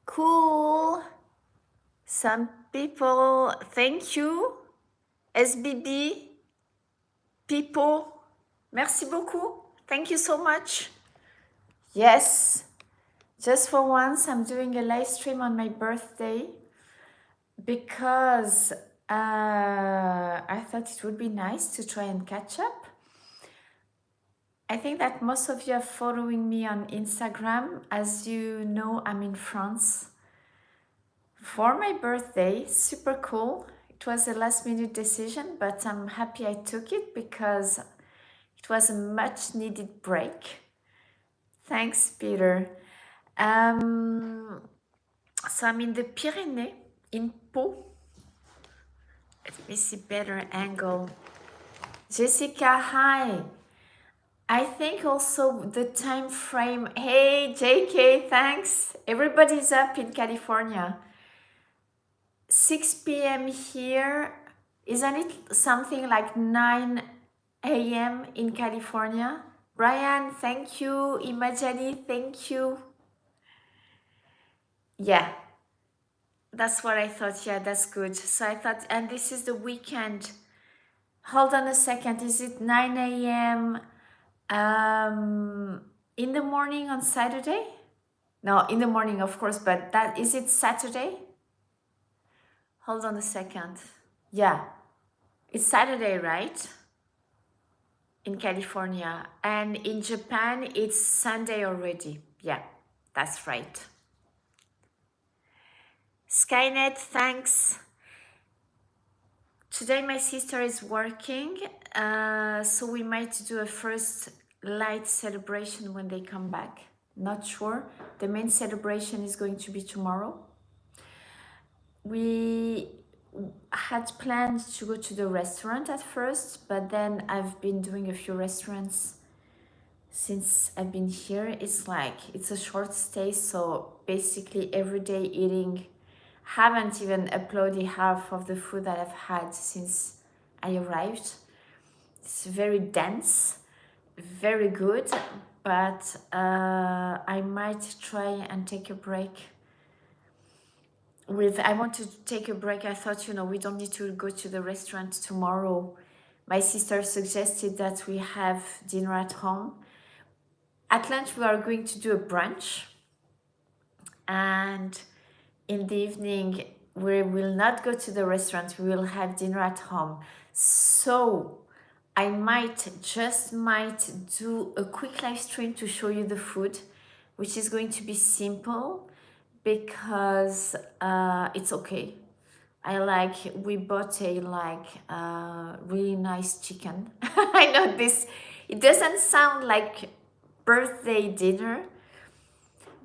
Cool. Some people, thank you. SBB, people, merci beaucoup. Thank you so much. Yes, just for once, I'm doing a live stream on my birthday because I thought it would be nice to try and catch up. I think that most of you are following me on Instagram. As you know, I'm in France for my birthday. Super cool. It was a last minute decision, but I'm happy I took it because it was a much needed break. Thanks, Peter. So I'm in the Pyrenees, in Pau. Let me see better angle. Jessica, hi. I think also the time frame. Hey, JK, thanks. Everybody's up in California. 6 p.m. here. Isn't it something like 9 a.m. in California? Brian, thank you. Imajani, thank you. Yeah, that's what I thought. Yeah, that's good. So I thought, and this is the weekend. Hold on a second. Is it 9 a.m. In the morning on Saturday? No, in the morning, of course, but that is it Saturday? Hold on a second. Yeah, it's Saturday, right? In California. And in Japan, it's Sunday already. Yeah, that's right. Skynet, thanks. Today my sister is working, so we might do a first light celebration when they come back. Not sure. The main celebration is going to be tomorrow. We had planned to go to the restaurant at first, but then I've been doing a few restaurants since I've been here. It's a short stay, so basically everyday eating. Haven't even uploaded half of the food that I've had since I arrived. It's very dense, very good, but I might try and take a break. I want to take a break. I thought, we don't need to go to the restaurant tomorrow. My sister suggested that we have dinner at home. At lunch, we are going to do a brunch. And in the evening, we will not go to the restaurant. We will have dinner at home. So I might do a quick live stream to show you the food, which is going to be simple because it's okay. We bought a really nice chicken. I know it doesn't sound like birthday dinner,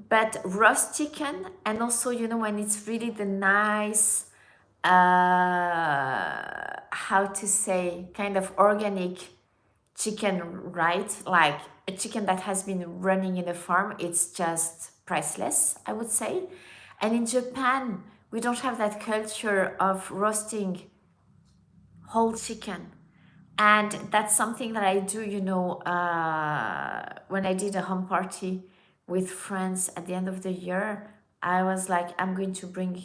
but roast chicken, and also, when it's really the nice, how to say, kind of organic chicken, right? Like a chicken that has been running in a farm, it's just priceless, I would say. And in Japan, we don't have that culture of roasting whole chicken. And that's something that I do, when I did a home party with friends at the end of the year, I was like, I'm going to bring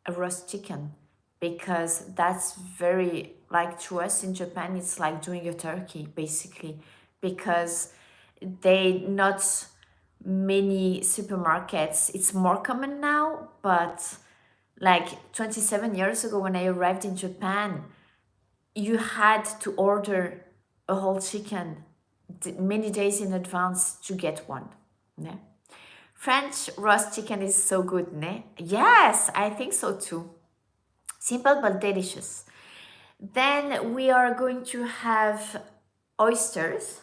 a roast chicken because that's very, like, to us in Japan, it's like doing a turkey, basically, because not many supermarkets, it's more common now, but like 27 years ago when I arrived in Japan, you had to order a whole chicken many days in advance to get one. Ne? French roast chicken is so good, ne? Yes, I think so too. Simple but delicious. Then we are going to have oysters,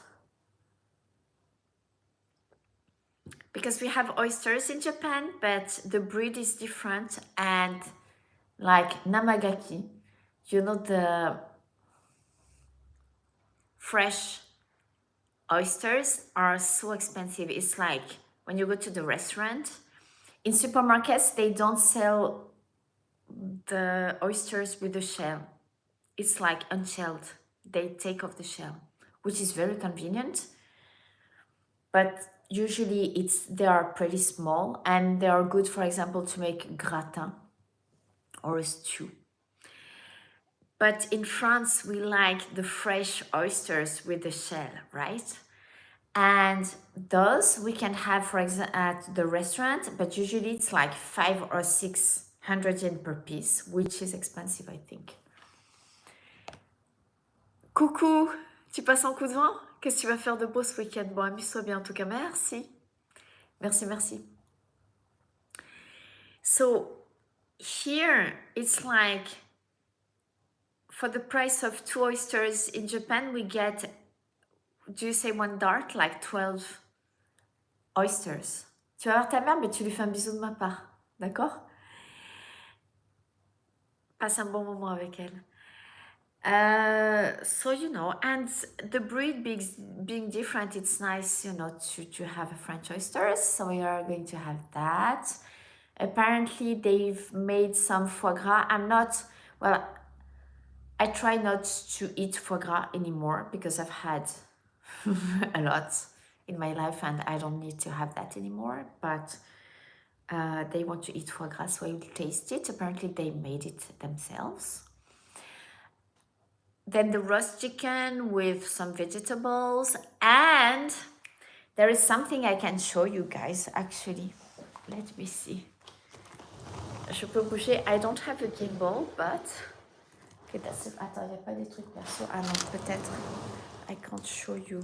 because we have oysters in Japan, but the breed is different, and like namagaki, the fresh oysters are so expensive. It's like when you go to the restaurant, in supermarkets, they don't sell the oysters with the shell. It's like unshelled. They take off the shell, which is very convenient. But usually they are pretty small and they are good, for example, to make gratin or a stew. But in France, we like the fresh oysters with the shell, right? And those we can have, for example, at the restaurant, but usually it's like 500 or 600 yen per piece, which is expensive, I think. Coucou, tu passes un coup de vent? Qu'est-ce que tu vas faire de beau ce week-end? Bon, amuse-toi bien en tout cas, merci. Merci, merci. So here it's like, for the price of 2 oysters in Japan, we get, do you say one dart? Like 12 oysters. Tu vas voir ta mère, mais tu lui fais un bisou de ma part. D'accord? Passe un bon moment avec elle. So, you know, and the breed being different, it's nice, you know, to have a French oysters. So we are going to have that. Apparently, they've made some foie gras. Well, I try not to eat foie gras anymore because I've had a lot in my life and I don't need to have that anymore. But they want to eat foie gras, so I will taste it. Apparently, they made it themselves. Then the roast chicken with some vegetables, and there is something I can show you guys actually. Let me see. Je peux bouger. I don't have a gimbal, but okay, that's it. Attends, il n'y a pas des trucs perso. Ah non, peut-être. I can't show you.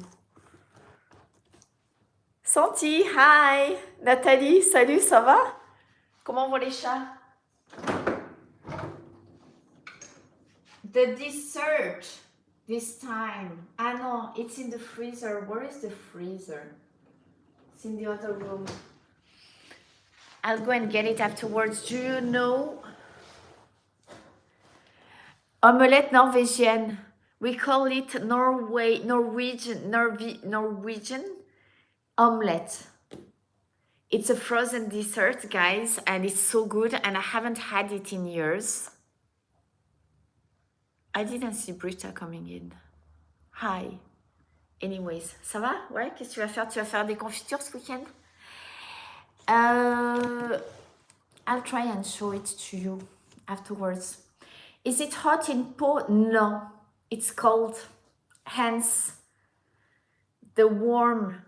Santi, hi. Nathalie, salut, ça va? Comment vont les chats? The dessert this time. Ah no, it's in the freezer. Where is the freezer? It's in the other room. I'll go and get it afterwards. Do you know? Omelette Norwegian. We call it Norwegian omelette. It's a frozen dessert, guys, and it's so good, and I haven't had it in years. I didn't see Britta coming in. Hi. Anyways, ça va? Ouais, qu'est-ce que tu vas faire? Tu vas faire des confitures ce week-end? I'll try and show it to you afterwards. Is it hot in Po? No, it's cold. Hence the warm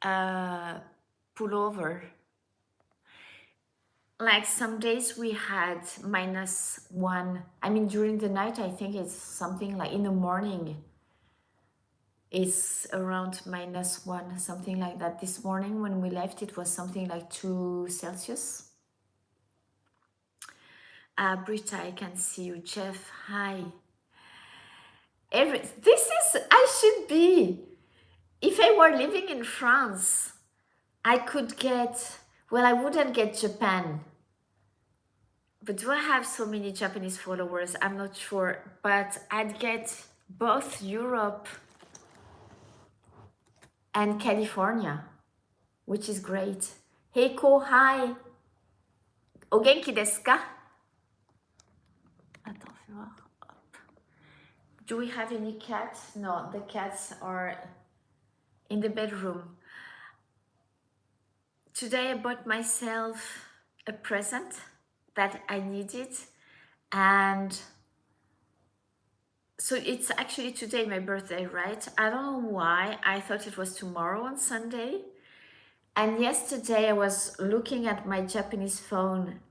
pullover. Like some days we had -1. I mean, during the night, I think it's something like in the morning, it's around -1, something like that. This morning when we left, it was something like 2 Celsius. Britta, I can see you. Jeff, hi. I should be. If I were living in France, I could get, well, I wouldn't get Japan. But do I have so many Japanese followers? I'm not sure. But I'd get both Europe and California, which is great. Heiko, hi. O genki desu ka? Attends, fais voir. Do we have any cats? No, the cats are in the bedroom. Today I bought myself a present that I needed, and so it's actually today my birthday, right? I don't know why I thought it was tomorrow on Sunday, and yesterday I was looking at my Japanese phone,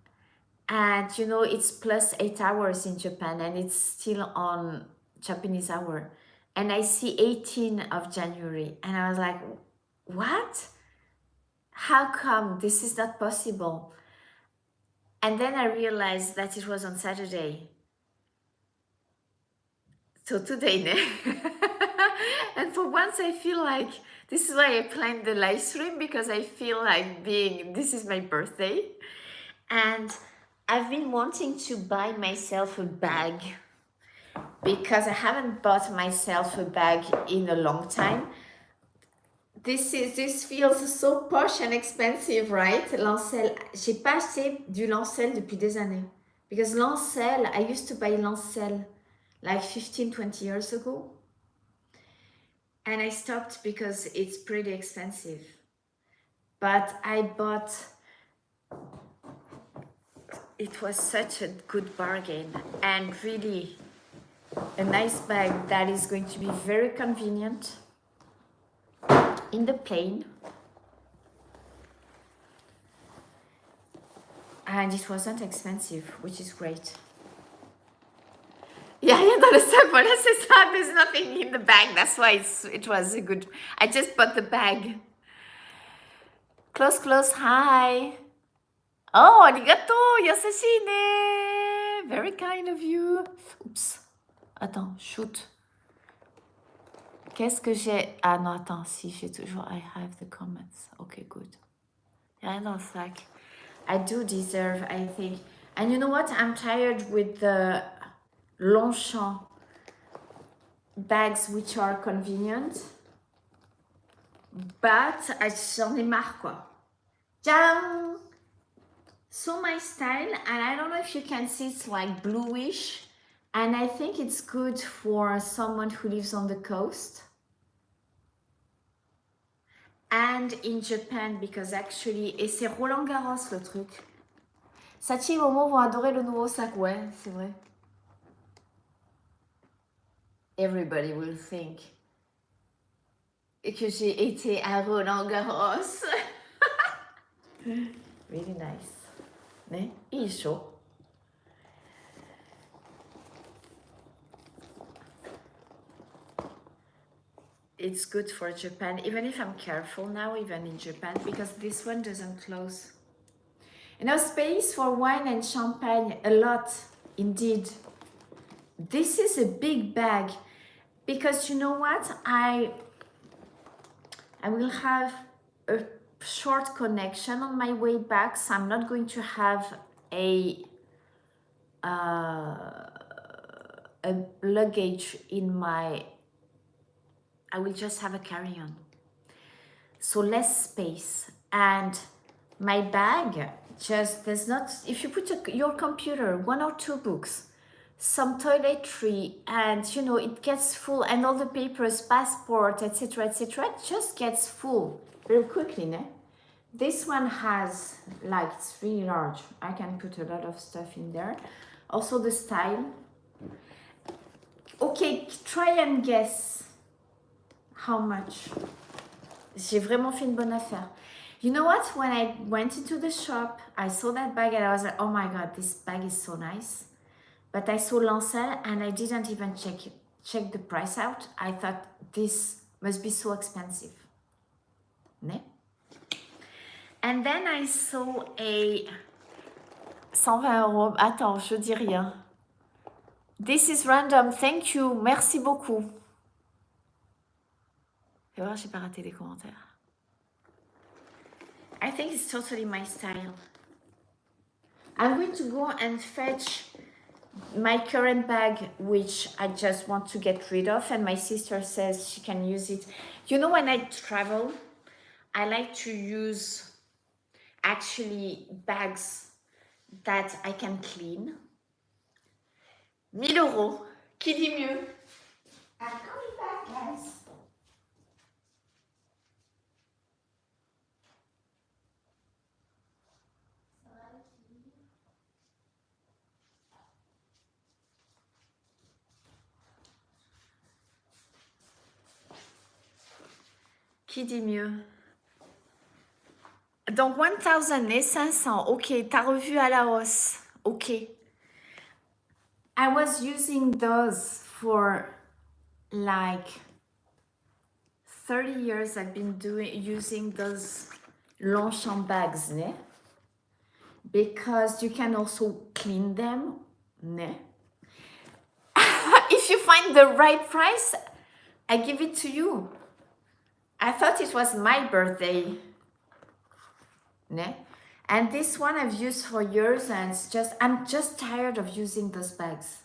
and you know it's +8 hours in Japan and it's still on Japanese hour, and I see 18th of January and I was like, what? How come this is not possible? And then I realized that it was on Saturday. So today, and for once I feel like, this is why I planned the live stream, because I feel like this is my birthday. And I've been wanting to buy myself a bag, because I haven't bought myself a bag in a long time. This feels so posh and expensive, right? Lancel. J'ai pas acheté du Lancel depuis des années. Because Lancel, I used to buy Lancel like 15, 20 years ago. and I stopped because it's pretty expensive. But I bought, it was such a good bargain and really a nice bag that is going to be very convenient in the plane. And it wasn't expensive, which is great. Yeah, rien dans le sac, voilà, c'est ça. There's nothing in the bag. That's why it was a good. I just bought the bag. Close, close, hi. Oh, arigato, yasashine. Very kind of you. Oops. Attends, shoot. Qu'est-ce que j'ai? Ah non, attends, si, j'ai toujours. I have the comments. Okay, good. Rien dans le sac. I do deserve, I think. And you know what? I'm tired with the Longchamp bags which are convenient. But j'en ai marre, quoi. Ciao! So my style, and I don't know if you can see, it's like bluish. And I think it's good for someone who lives on the coast. And in Japan, because actually, et c'est Roland Garros le truc. Sachi et Momo vont adorer le nouveau sac, ouais, c'est vrai. Everybody will think que j'ai été à Roland Garros. Really nice. Ne? Il est chaud. It's good for Japan, even if I'm careful now, even in Japan, because this one doesn't close. Enough space for wine and champagne, a lot, indeed. This is a big bag, because you know what? I will have a short connection on my way back, so I'm not going to have a luggage in my, I will just have a carry-on. So less space. And my bag, just, there's not, if you put your computer, 1 or 2 books, some toiletry, and you know, it gets full, and all the papers, passport, etc., it just gets full very quickly, ne? This one has, like, it's really large. I can put a lot of stuff in there. Also the style. Okay, try and guess how much. J'ai vraiment fait une bonne affaire. You know what? When I went into the shop, I saw that bag and I was like, oh my God, this bag is so nice. But I saw Lancel and I didn't even check the price out. I thought this must be so expensive. Ne? And then I saw a 120 €. Attends, je dis rien. This is random. Thank you. Merci beaucoup. Fais voir, j'ai pas raté les commentaires. I think it's totally my style. I'm going to go and fetch my current bag, which I just want to get rid of, and my sister says she can use it. You know, when I travel, I like to use actually bags that I can clean. 1000 €, qui dit mieux? I'm coming back, guys. Qui dit mieux? Donc 1000 et 500. Ok, t'as revu à la hausse. Ok. I was using those for like 30 years. I've been using those Longchamp bags, ne? Because you can also clean them, ne? If you find the right price, I give it to you. I thought it was my birthday, ne? And this one I've used for years, and it's just, I'm just tired of using those bags.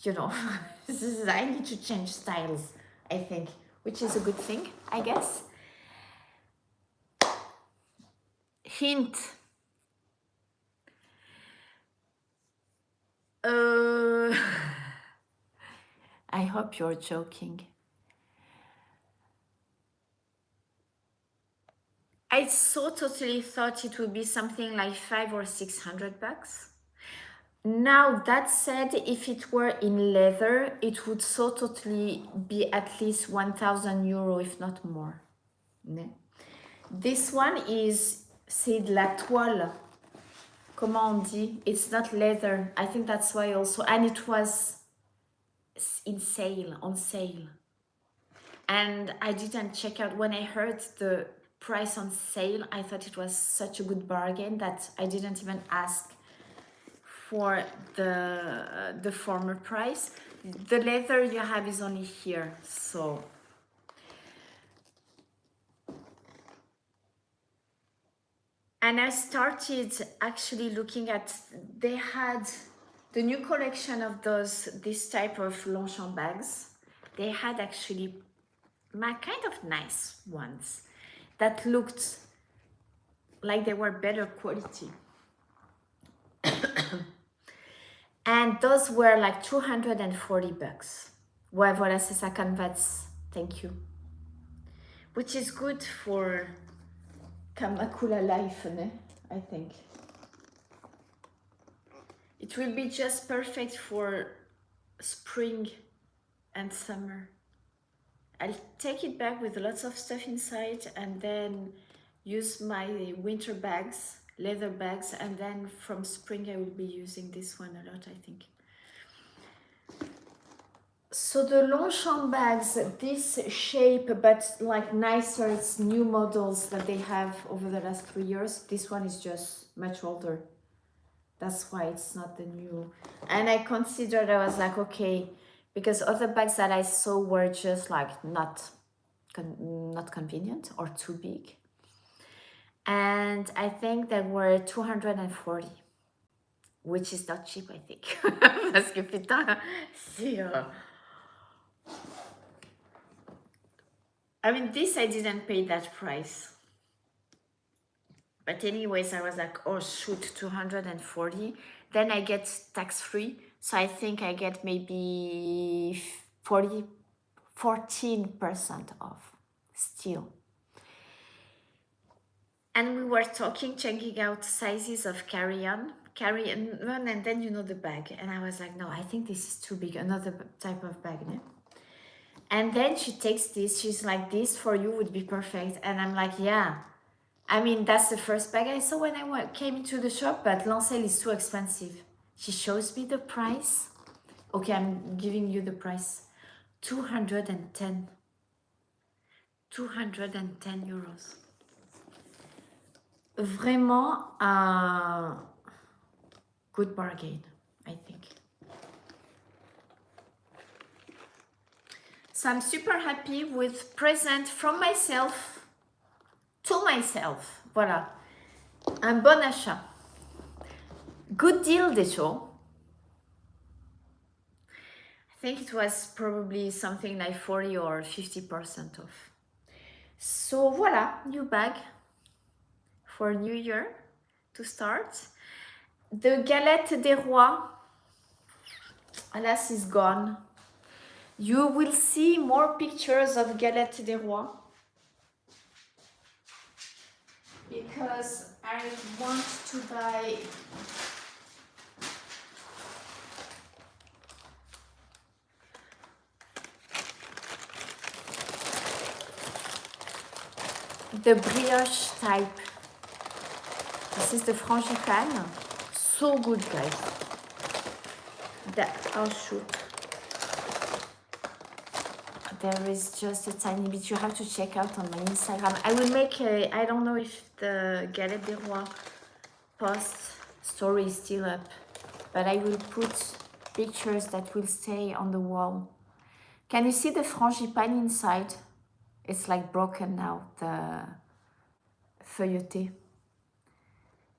You know, I need to change styles, I think, which is a good thing, I guess. Hint. I hope you're joking. I so totally thought it would be something like 500 or 600 bucks. Now, that said, if it were in leather, it would so totally be at least 1,000 euro, if not more. Ne? This one is, c'est de la toile. Comment on dit? It's not leather. I think that's why also. And it was in sale, on sale. And I didn't check out. When I heard the price on sale, I thought it was such a good bargain that I didn't even ask for the former price. The leather you have is only here, so. And I started actually looking at, they had the new collection of this type of Longchamp bags. They had actually kind of nice ones that looked like they were better quality. And those were like 240 bucks. Ouais, voilà, c'est ça, Canvas. Thank you. Which is good for Kamakula life, né? I think. It will be just perfect for spring and summer. I'll take it back with lots of stuff inside and then use my winter bags, leather bags, and then from spring I will be using this one a lot, I think. So the Longchamp bags, this shape, but like nicer, it's new models that they have over the last 3 years. This one is just much older. That's why it's not the new. And I considered, I was like, okay, because other bags that I saw were just like not convenient or too big. And I think they were 240, which is not cheap, I think. Parce que putain, c'est... I mean, this I didn't pay that price. But anyways, I was like, oh shoot, 240. Then I get tax-free. So I think I get maybe 14% off still. And we were checking out sizes of carry-on, and then you know the bag. And I was like, no, I think this is too big, another type of bag. No? And then she takes this, she's like, this for you would be perfect. And I'm like, yeah. I mean, that's the first bag I saw when I came into the shop, but Lancel is too expensive. She shows me the price. Okay, I'm giving you the price. 210. 210 euros. Vraiment a good bargain, I think. So I'm super happy with present from myself to myself. Voilà. Un bon achat. Good deal, Decho. I think it was probably something like 40 or 50% off. So voilà, new bag for New Year to start. The Galette des Rois, alas, is gone. You will see more pictures of Galette des Rois because I want to buy the brioche type. This is the frangipane. So good, guys. Oh shoot. There is just a tiny bit. You have to check out on my Instagram. I will make a, I don't know if the Galette des Rois post story is still up, but I will put pictures that will stay on the wall. Can you see the frangipane inside? It's like broken now, the feuilleté.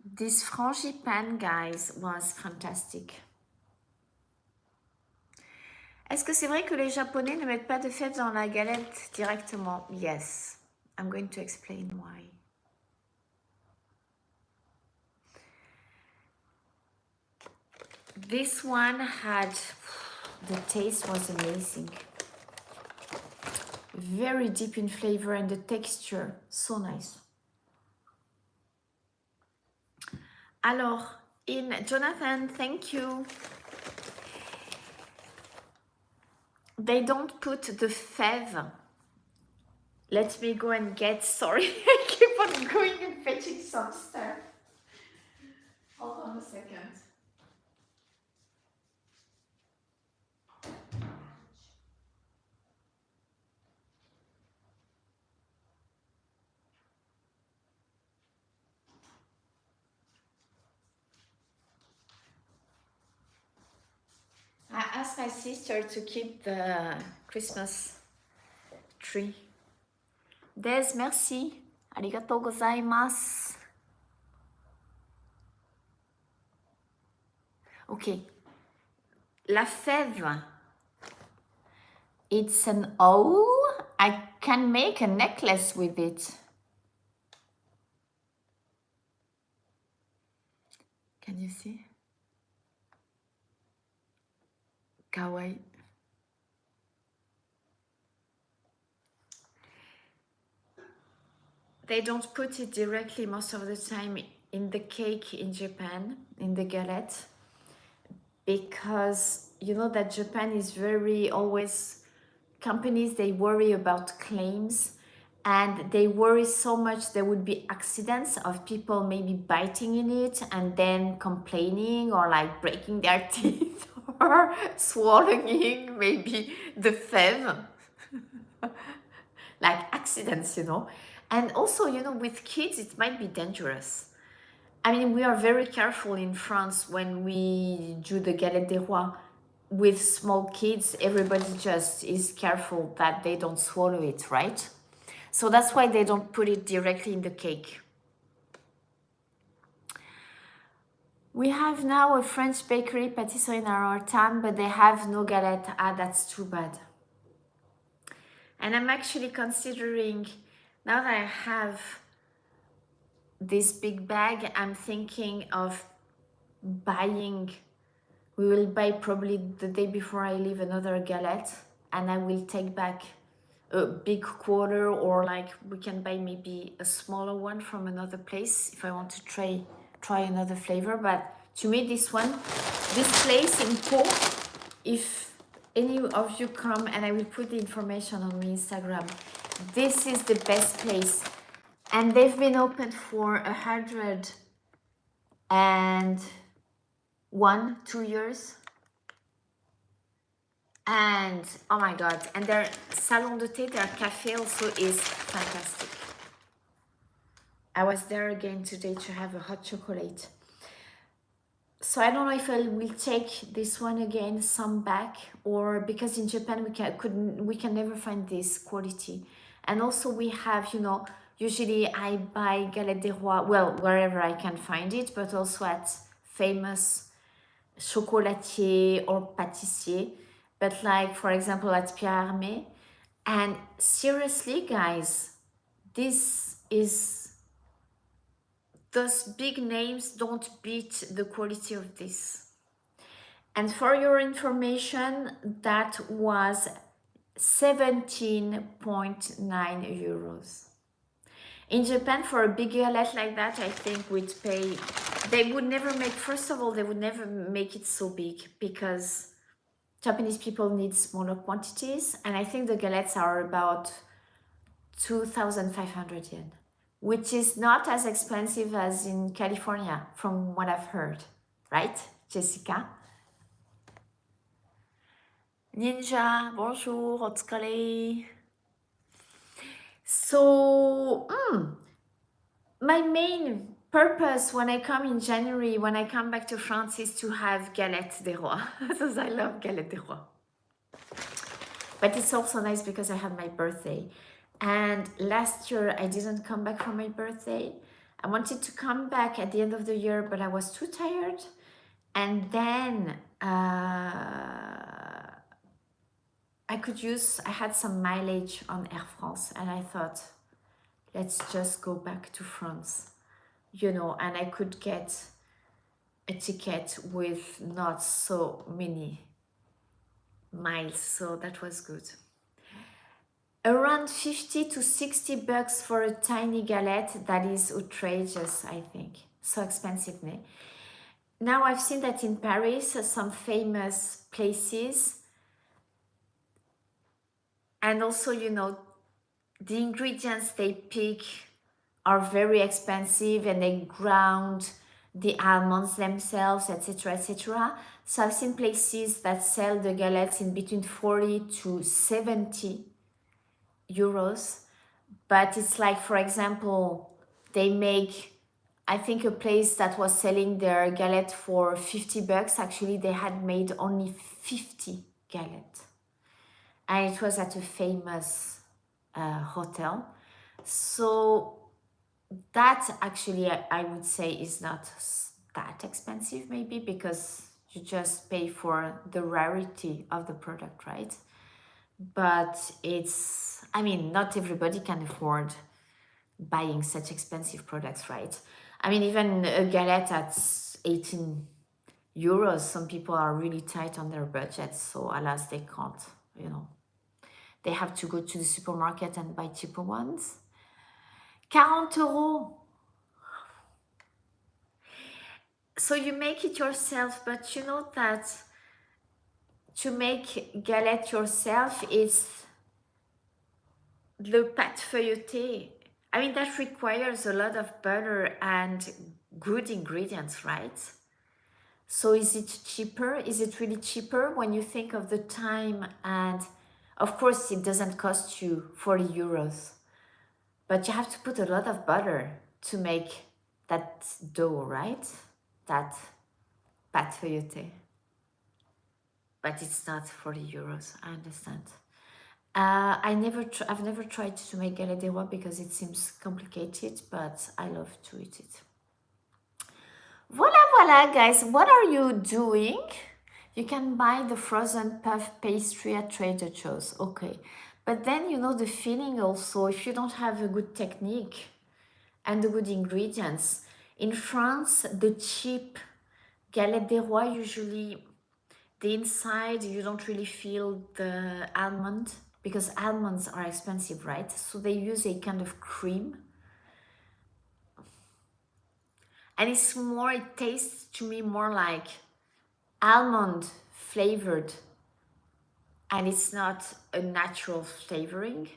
This frangipane, guys, was fantastic. Est-ce que c'est vrai que les Japonais ne mettent pas de fèves dans la galette directement? Yes, I'm going to explain why. This one had, the taste was amazing. Very deep in flavor and the texture, so nice. Alors, Jonathan, thank you. They don't put the fève. Let me go and get, sorry, I keep on going and fetching some stuff. Hold on a second. I asked my sister to keep the Christmas tree. Des, merci. Arigatou gozaimasu. Okay. La fève. It's an owl. I can make a necklace with it. Can you see? Kawaii. They don't put it directly most of the time in the cake in Japan, in the galette, because you know that Japan is very always, companies, they worry about claims and they worry so much there would be accidents of people maybe biting in it and then complaining or like breaking their teeth or swallowing maybe the fève. Like accidents, you know. And also, you know, with kids, it might be dangerous. I mean, we are very careful in France when we do the Galette des Rois. With small kids, everybody just is careful that they don't swallow it, right? So that's why they don't put it directly in the cake. We have now a French bakery, patisserie in our town, but they have no galette. Ah, that's too bad. And I'm actually considering, now that I have this big bag, I'm thinking of buying, we will buy probably the day before I leave another galette, and I will take back a big quarter, or like we can buy maybe a smaller one from another place if I want to try another flavor. But to me, this place in Pau, if any of you come, and I will put the information on my Instagram, this is the best place. And they've been open for 102 years. And oh my god, and their salon de thé, their cafe also is fantastic. I was there again today to have a hot chocolate. So I don't know if I will take this one again, some back, or because in Japan we can never find this quality. And also we have, you know, usually I buy Galette des Rois, well, wherever I can find it, but also at famous chocolatier or pâtissier. But like, for example, at Pierre Hermé. And seriously, guys, those big names don't beat the quality of this. And for your information, that was 17.9 euros. In Japan, for a big galette like that, I think we'd pay, they would never make, first of all, they would never make it so big because Japanese people need smaller quantities. And I think the galettes are about 2,500 yen, which is not as expensive as in California, from what I've heard. Right, Jessica? Ninja, bonjour, otsukare. So, my main purpose when I come in January, when I come back to France, is to have Galette des Rois, because I love Galette des Rois. But it's also nice because I have my birthday. And last year, I didn't come back for my birthday. I wanted to come back at the end of the year, but I was too tired. And then I had some mileage on Air France, and I thought, let's just go back to France, you know, and I could get a ticket with not so many miles, so that was good. Around 50 to 60 bucks for a tiny galette, that is outrageous, I think. So expensive, ne? Now I've seen that in Paris, some famous places, and also, you know, the ingredients they pick are very expensive, and they ground the almonds themselves, etc., etc. So I've seen places that sell the galettes in between 40 to 70 euros. But it's like, for example, they make, I think a place that was selling their galette for 50 bucks, actually they had made only 50 galette. And it was at a famous hotel. So that actually I would say is not that expensive, maybe, because you just pay for the rarity of the product, right? But it's, I mean, not everybody can afford buying such expensive products, right? I mean, even a galette at 18 euros, some people are really tight on their budget, so alas, they can't, you know. They have to go to the supermarket and buy cheaper ones. 40 euros. So you make it yourself, but you know that to make galette yourself is the pâte feuilletée. I mean, that requires a lot of butter and good ingredients, right? So is it cheaper? Is it really cheaper when you think of the time? And of course, it doesn't cost you 40 euros, but you have to put a lot of butter to make that dough, right? That pâte feuilletée. But it's not 40 euros, I understand. I've never tried to make galette des rois because it seems complicated, but I love to eat it. Voila, guys, what are you doing? You can buy the frozen puff pastry at Trader Joe's, okay. But then, you know, the feeling also, if you don't have a good technique and the good ingredients. In France, the cheap galette des rois, usually the inside, you don't really feel the almond, because almonds are expensive, right? So they use a kind of cream. And it's more, it tastes to me more like almond flavored. And it's not a natural flavoring.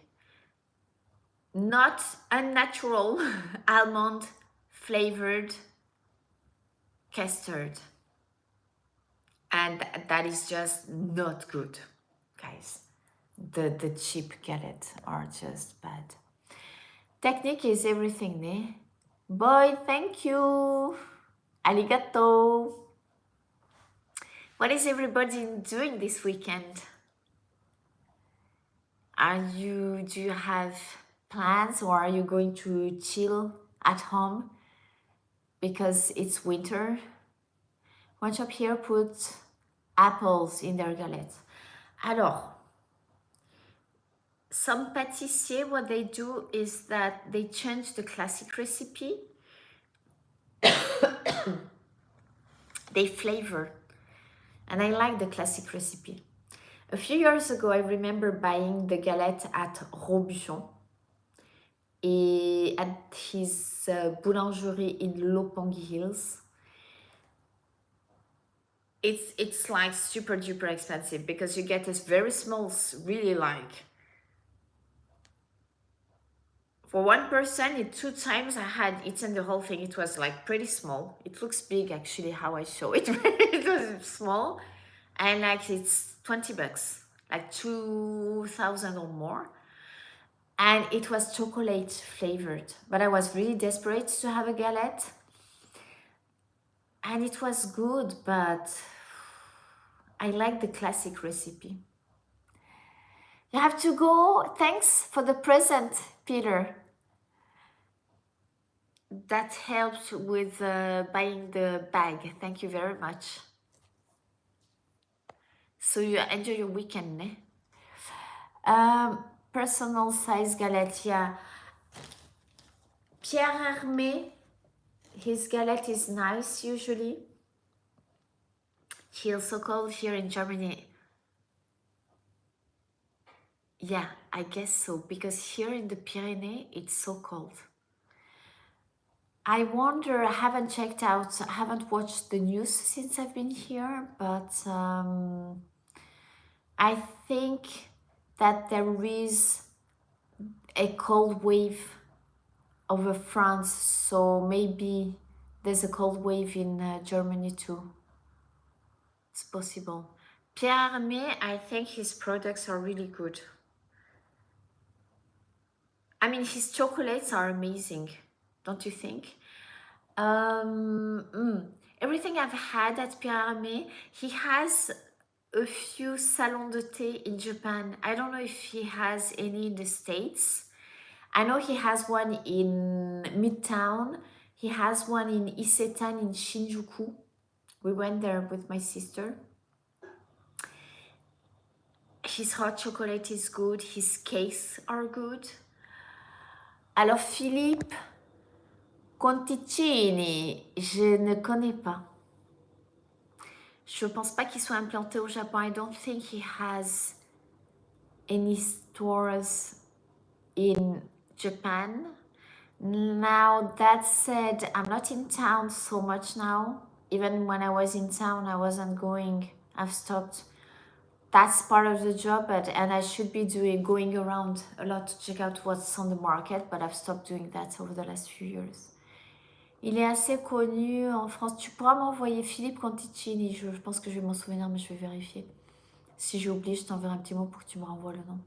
Not unnatural almond flavored custard. And that is just not good, guys. The cheap galette are just bad. Technique is everything, ne? Boy, thank you. Arigato. What is everybody doing this weekend? Do you have plans, or are you going to chill at home because it's winter? One shop here put apples in their galette. Alors, some pâtissiers, what they do is that they change the classic recipe. They flavor. And I like the classic recipe. A few years ago, I remember buying the galette at Robuchon at his boulangerie in Lopangi Hills. It's like super duper expensive because you get this very small, really like, for one person, in 2 times I had eaten the whole thing. It was like pretty small. It looks big actually how I show it. It was small, and like it's 20 bucks, like 2,000 or more. And it was chocolate flavored, but I was really desperate to have a galette. And it was good, but I like the classic recipe. You have to go. Thanks for the present, Peter. That helped with buying the bag. Thank you very much. So you enjoy your weekend, ne? Personal size galette, yeah. Pierre Hermé, his galette is nice usually. He also called here in Germany. Yeah, I guess so, because here in the Pyrenees, it's so cold. I wonder, I haven't checked out, I haven't watched the news since I've been here, but I think that there is a cold wave over France, so maybe there's a cold wave in Germany too. It's possible. Pierre Hermé, I think his products are really good. I mean, his chocolates are amazing, don't you think? Um, mm, Everything I've had at Pierre Hermé, he has a few salons de thé in Japan. I don't know if he has any in the States. I know he has one in Midtown. He has one in Isetan in Shinjuku. We went there with my sister. His hot chocolate is good. His cakes are good. Alors Philippe Conticini, je ne connais pas. Je pense pas qu'il soit implanté au Japon. I don't think he has any stores in Japan. Now, that said, I'm not in town so much now. Even when I was in town, I wasn't going. I've stopped. That's part of the job, and I should be going around a lot to check out what's on the market, but I've stopped doing that over the last few years. Il est assez connu en France. Tu pourras m'envoyer Philippe Conticini. Je pense que je vais m'en souvenir, mais je vais vérifier. Si j'oublie, je t'enverrai un petit mot pour que tu me renvoies le nom.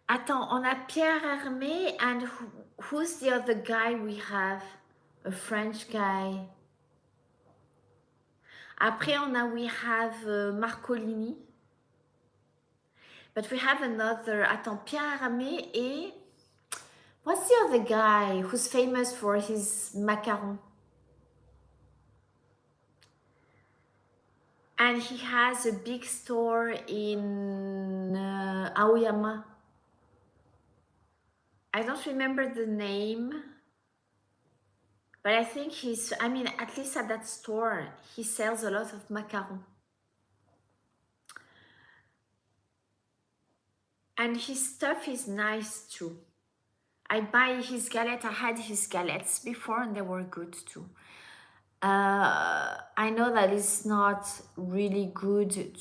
Attends, on a Pierre Hermé, and who's the other guy we have? A French guy. Après, we have Marcolini. But we have another. Attends, Pierre Hermé et... What's the other guy who's famous for his macaron? And he has a big store in Aoyama. I don't remember the name, but I think at least at that store, he sells a lot of macaron. And his stuff is nice too. I buy his galette. I had his galettes before and they were good too. I know that it's not really good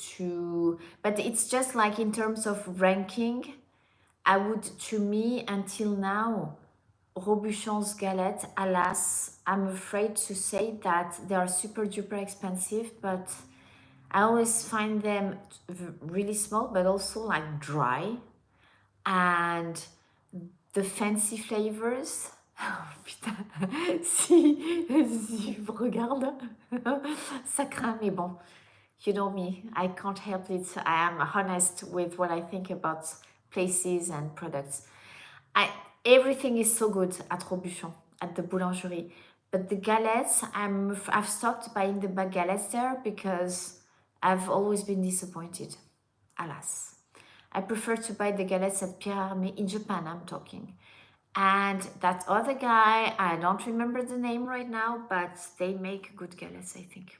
but it's just like in terms of ranking, to me, until now, Robuchon's galette, alas, I'm afraid to say that they are super duper expensive, but I always find them really small, but also like dry. And the fancy flavors. Oh, putain, si vous regarde, ça craint, mais bon, you know me, I can't help it. I am honest with what I think about places and products. Everything is so good at Robuchon, at the boulangerie. But the galettes, I've stopped buying the bag galettes there because I've always been disappointed, alas. I prefer to buy the galettes at Pierre Hermé, in Japan I'm talking. And that other guy, I don't remember the name right now, but they make good galettes, I think.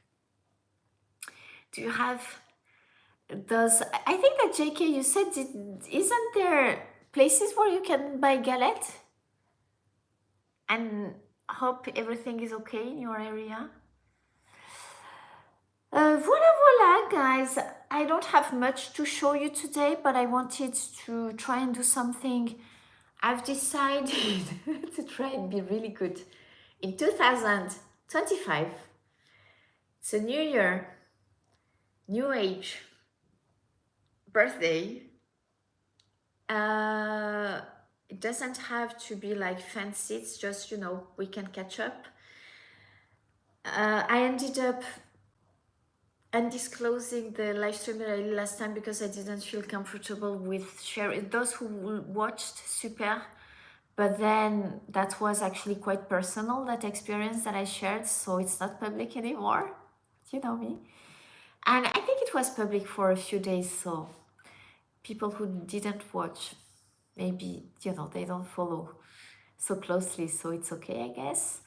Do you have I think that JK, you said, isn't there places where you can buy galette? And hope everything is okay in your area. Voila, guys. I don't have much to show you today, but I wanted to try and do something. I've decided to try and be really good in 2025. It's a new year, new age, birthday. It doesn't have to be like fancy, it's just, we can catch up. I ended up undisclosing the live stream that I did last time because I didn't feel comfortable with sharing. Those who watched, super, but then that was actually quite personal, that experience that I shared, so it's not public anymore. You know me. And I think it was public for a few days, so people who didn't watch, maybe, they don't follow so closely, so it's okay, I guess.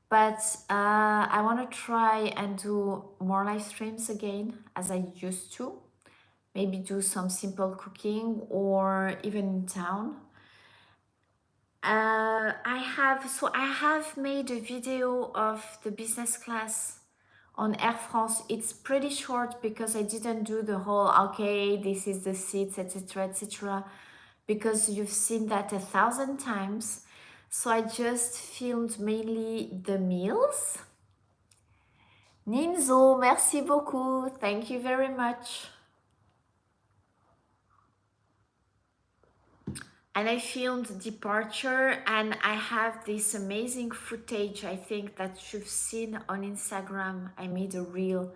But I want to try and do more live streams again, as I used to. Maybe do some simple cooking or even in town. I have made a video of the business class on Air France. It's pretty short because I didn't do the whole, okay, this is the seats, etc., etc., because you've seen that 1,000 times. So I just filmed mainly the meals. Ninzo, merci beaucoup. Thank you very much. And I filmed departure, and I have this amazing footage, I think, that you've seen on Instagram. I made a reel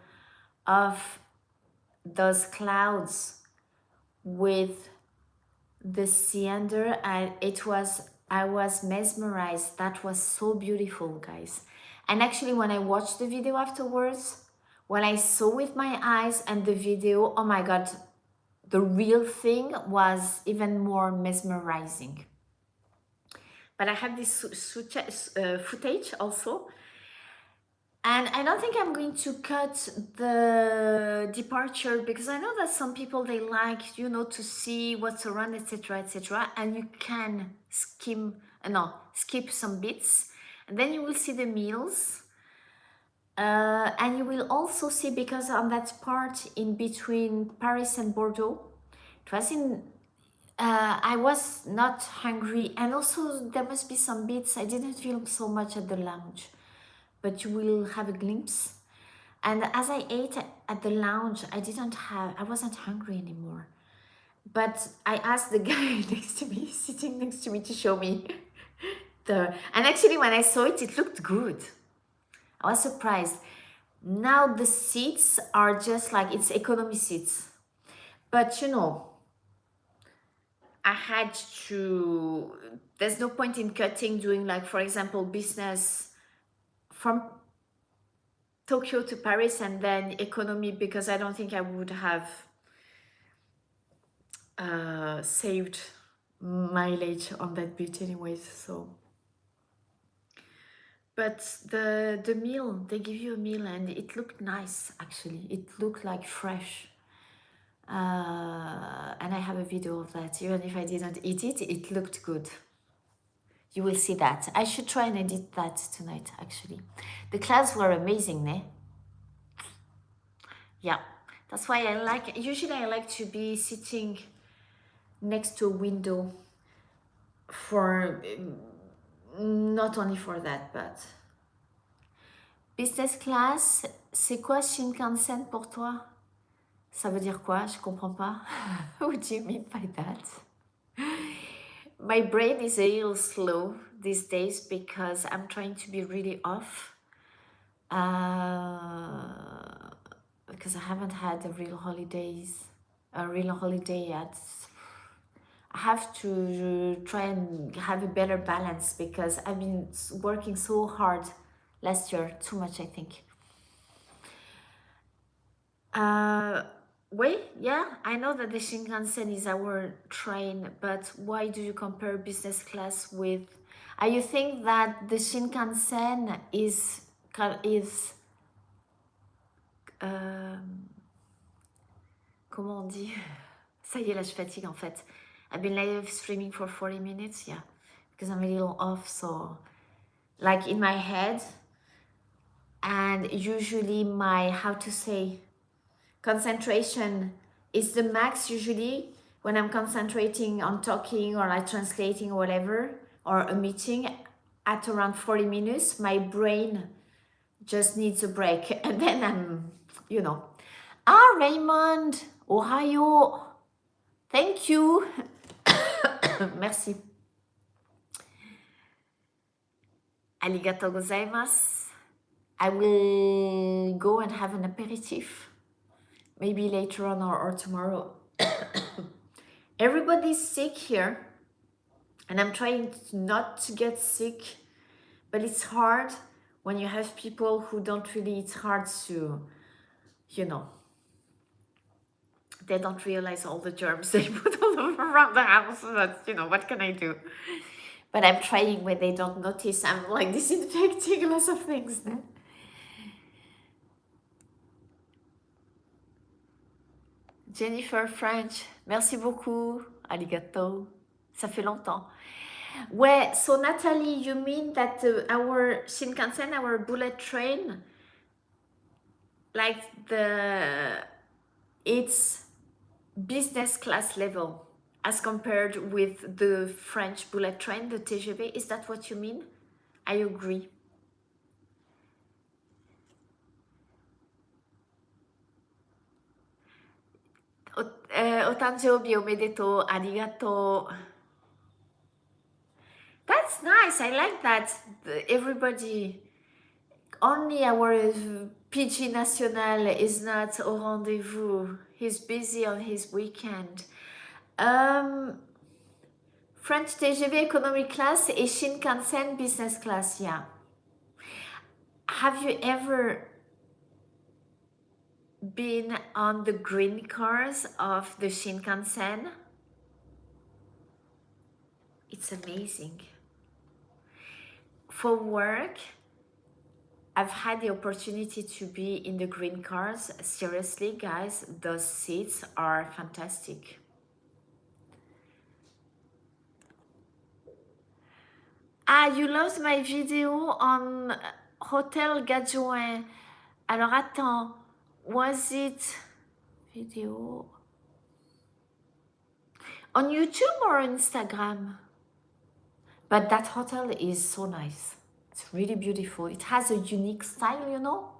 of those clouds with the sea under, and I was mesmerized. That was so beautiful, guys. And actually, when I watched the video afterwards, when I saw with my eyes and the video, oh my God, the real thing was even more mesmerizing. But I have this footage also. And I don't think I'm going to cut the departure because I know that some people, they like, you know, to see what's around, etc., etc. And you can skip some bits. And then you will see the meals. And you will also see, because on that part in between Paris and Bordeaux, it was I was not hungry, and also there must be some bits. I didn't film so much at the lounge, but you will have a glimpse. And as I ate at the lounge, I wasn't hungry anymore. But I asked the guy next to me, sitting next to me, to show me and actually when I saw it, it looked good. I was surprised. Now the seats are just like, it's economy seats. But you know, I had to, there's no point in cutting, doing like, for example, business from Tokyo to Paris and then economy, because I don't think I would have saved mileage on that bit anyways. So, but the meal, they give you a meal and it looked nice. Actually, it looked like fresh. And I have a video of that. Even if I didn't eat it, it looked good. You will see that. I should try and edit that tonight, actually. The clouds were amazing, ne? Yeah, that's why usually I like to be sitting next to a window for, not only for that, but... Business class, c'est quoi Shinkansen pour toi? Ça veut dire quoi? Je comprends pas. What do you mean by that? My brain is a little slow these days because I'm trying to be really off. Because I haven't had a real holiday yet. I have to try and have a better balance because I've been working so hard last year, too much, I think. Wait, yeah, I know that the Shinkansen is our train, but why do you compare business class with... you think that the Shinkansen is comment on dit? Ça y est, là, je fatigue, en fait. I've been live streaming for 40 minutes, yeah, because I'm a little off, so... Like, in my head, and usually my, how to say... concentration is the max usually when I'm concentrating on talking or like translating or whatever, or a meeting. At around 40 minutes, my brain just needs a break, and then I'm, you know. Raymond, Ohio, thank you. Merci. Arigatou gozaimasu. I will go and have an aperitif. Maybe later on or tomorrow. Everybody's sick here. And I'm trying not to get sick. But it's hard when you have people who don't really, it's hard to, you know, they don't realize all the germs they put all over around the house. But, you know, what can I do? But I'm trying when they don't notice. I'm like disinfecting lots of things then. Jennifer French, merci beaucoup, arigato, ça fait longtemps. Well, so Natalie, you mean that our Shinkansen, our bullet train, like it's business class level as compared with the French bullet train, the TGV? Is that what you mean? I agree. Otanjo biomedeto, arigato. That's nice. I like that. Everybody, only our PG National is not au rendezvous. He's busy on his weekend. French TGV economy class et Shinkansen business class, yeah. Have you ever been on the green cars of the Shinkansen? It's amazing. For work, I've had the opportunity to be in the green cars. Seriously, guys, those seats are fantastic. Ah, you loved my video on Hotel Gadjoin. Alors attends, was it video on YouTube or Instagram? But that hotel is so nice. It's really beautiful. It has a unique style, you know?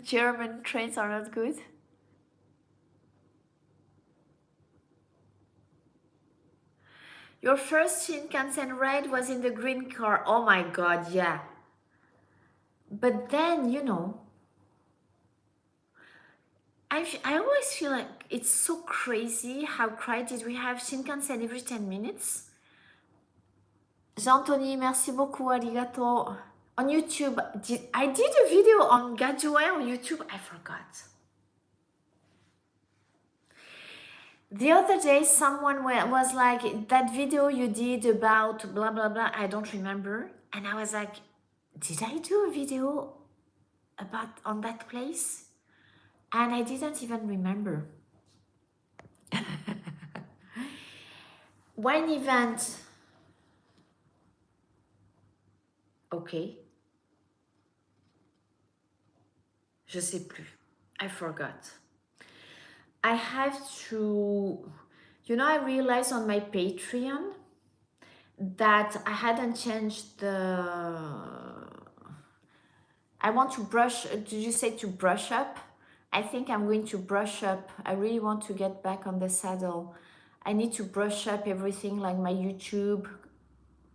German trains are not good. Your first Shinkansen ride was in the green car. Oh my god, yeah. But then, you know, I always feel like it's so crazy how crowded we have Shinkansen every 10 minutes. Jean-Tony, merci beaucoup, arigato. On YouTube, I did a video on Gadjoin on YouTube, I forgot. The other day, someone was like, that video you did about blah, blah, blah, I don't remember. And I was like, did I do a video about on that place? And I didn't even remember. Wine event. Okay. Je sais plus. I forgot. I have to, you know, I realized on my Patreon that I hadn't changed I want to brush, did you say to brush up? I think I'm going to brush up. I really want to get back on the saddle. I need to brush up everything like my YouTube,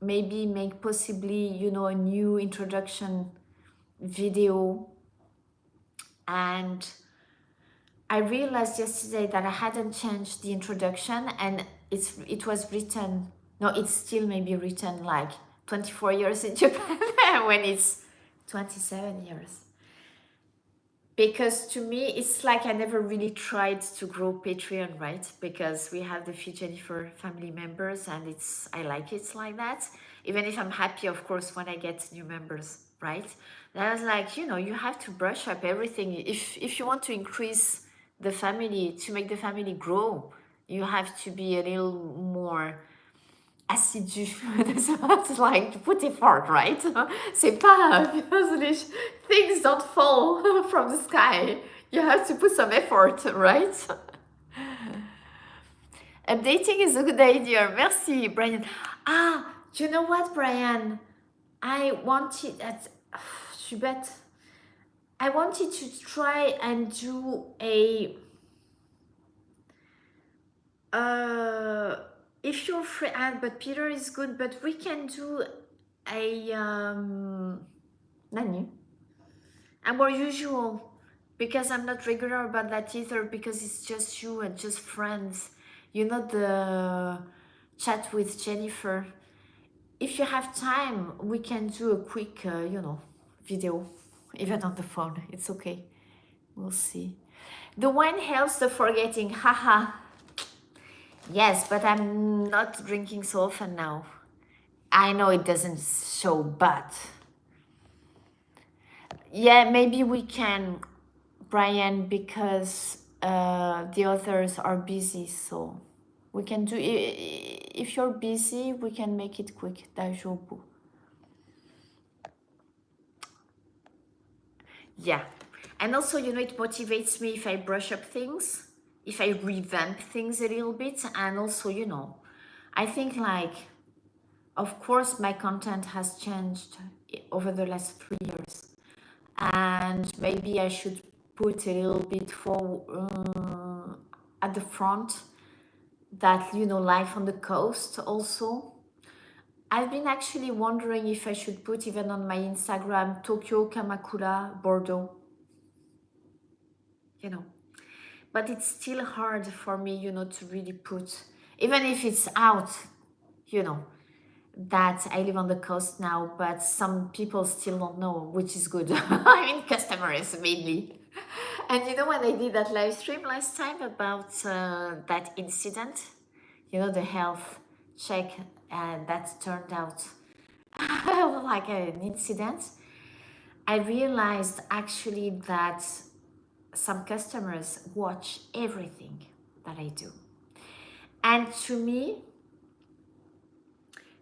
maybe make possibly, you know, a new introduction video. And I realized yesterday that I hadn't changed the introduction, and it was written, no, it's still maybe written like 24 years in Japan when it's 27 years. Because to me, it's like I never really tried to grow Patreon, right? Because we have the Feed Jennifer family members, and I like it like that. Even if I'm happy, of course, when I get new members, right? And I was like, you know, you have to brush up everything. If you want to increase the family, to make the family grow, you have to be a little more assidu. That's like put effort, right? C'est pas because things don't fall from the sky. You have to put some effort, right? Updating is a good idea. Merci, Brian. Ah, do you know what, Brian? I wanted that. Schubert. I wanted to try and do a. If you're free, but Peter is good, but we can do a Nani. And more usual, because I'm not regular about that either, because it's just you and just friends. You know, the chat with Jennifer. If you have time, we can do a quick, you know, video, even on the phone. It's okay. We'll see. The wine helps the forgetting. Haha. Yes, but I'm not drinking so often now. I know it doesn't show, but yeah, maybe we can, Brian, because the others are busy, so We can do, if you're busy, we can make it quick. 大丈夫. Yeah. And also, it motivates me if I brush up things, if I revamp things a little bit. And also, I think like, of course, my content has changed over the last 3 years. And maybe I should put a little bit at the front that, life on the coast also. I've been actually wondering if I should put even on my Instagram, Tokyo, Kamakura, Bordeaux, But it's still hard for me, to really put, even if it's out, that I live on the coast now, but some people still don't know, which is good. I mean, customers mainly. And when I did that live stream last time about that incident, the health check that turned out like an incident, I realized actually that some customers watch everything that I do. And to me,